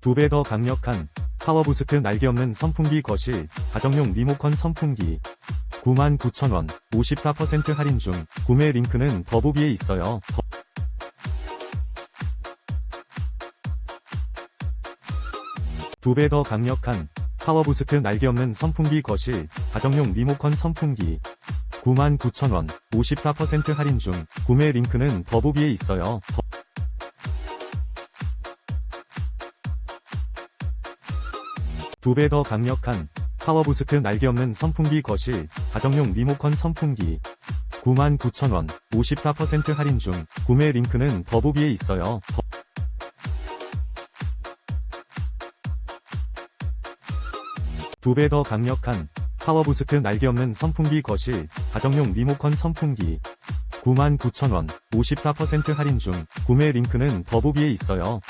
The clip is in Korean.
2배 더 강력한 파워부스트 날개없는 선풍기 거실 가정용 리모컨 선풍기 99,000원 54% 할인 중. 구매 링크는 더보기에 있어요. 2배 더 강력한 파워부스트 날개없는 선풍기 거실 가정용 리모컨 선풍기 99,000원 54% 할인 중. 구매 링크는 더보기에 있어요. 2배 더 강력한 파워부스트 날개없는 선풍기 거실 가정용 리모컨 선풍기 99,000원 54% 할인 중. 구매 링크는 더보기에 있어요. 2배 더 강력한 파워부스트 날개없는 선풍기 거실 가정용 리모컨 선풍기 99,000원 54% 할인 중. 구매 링크는 더보기에 있어요.